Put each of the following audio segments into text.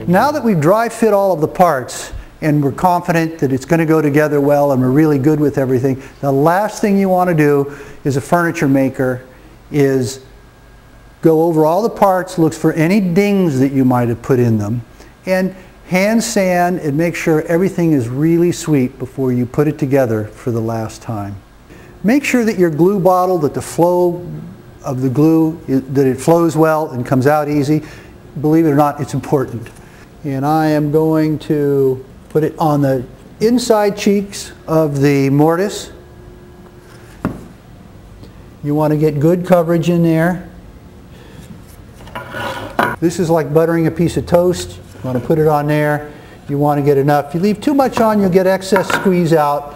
Now that we've dry fit all of the parts and we're confident that it's going to go together well and we're really good with everything, the last thing you want to do as a furniture maker is go over all the parts, look for any dings that you might have put in them, and hand sand and make sure everything is really sweet before you put it together for the last time. Make sure that your glue bottle, that the flow of the glue, that it flows well and comes out easy. Believe it or not, it's important. And I am going to put it on the inside cheeks of the mortise. You want to get good coverage in there. This is like buttering a piece of toast. You want to put it on there. You want to get enough. If you leave too much on, you'll get excess squeeze out.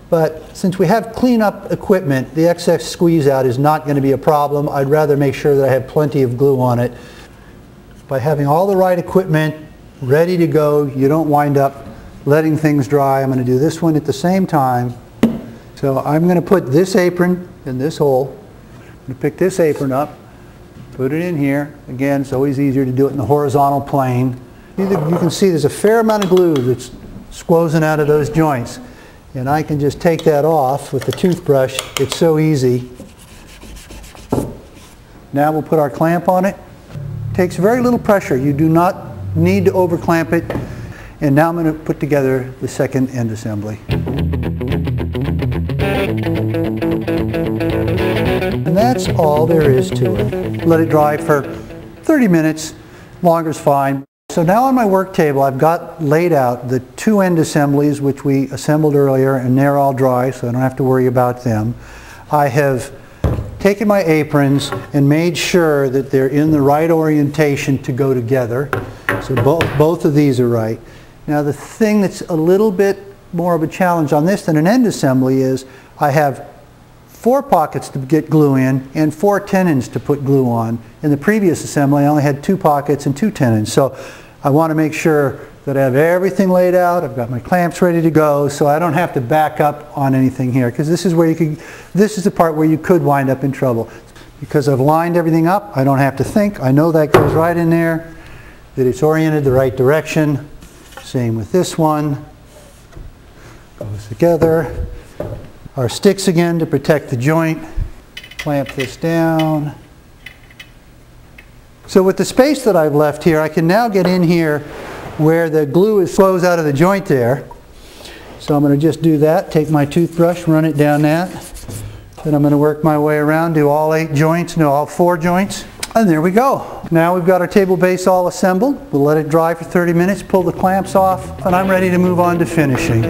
But since we have cleanup equipment, the excess squeeze out is not going to be a problem. I'd rather make sure that I have plenty of glue on it. By having all the right equipment ready to go, you don't wind up letting things dry. I'm going to do this one at the same time. So I'm going to put this apron in this hole. I'm going to pick this apron up, put it in here. Again, it's always easier to do it in the horizontal plane. You can see there's a fair amount of glue that's squozen out of those joints. And I can just take that off with the toothbrush. It's so easy. Now we'll put our clamp on it. It takes very little pressure. You do not need to over clamp it. And now I'm going to put together the second end assembly. And that's all there is to it. Let it dry for 30 minutes. Longer is fine. So now on my work table I've got laid out the two end assemblies which we assembled earlier, and they're all dry so I don't have to worry about them. I have taken my aprons and made sure that they're in the right orientation to go together. So both of these are right. Now the thing that's a little bit more of a challenge on this than an end assembly is I have 4 pockets to get glue in and 4 tenons to put glue on. In the previous assembly I only had 2 pockets and 2 tenons. So I want to make sure that I have everything laid out. I've got my clamps ready to go so I don't have to back up on anything here, because this is where this is the part where you could wind up in trouble. Because I've lined everything up, I don't have to think. I know that goes right in there, that it's oriented the right direction. Same with this one. Goes together. Our sticks again to protect the joint. Clamp this down. So with the space that I've left here, I can now get in here where the glue flows out of the joint there. So I'm going to just do that, take my toothbrush, run it down that. Then I'm going to work my way around, do all 8 joints, no, all 4 joints. And there we go. Now we've got our table base all assembled. We'll let it dry for 30 minutes, pull the clamps off, and I'm ready to move on to finishing.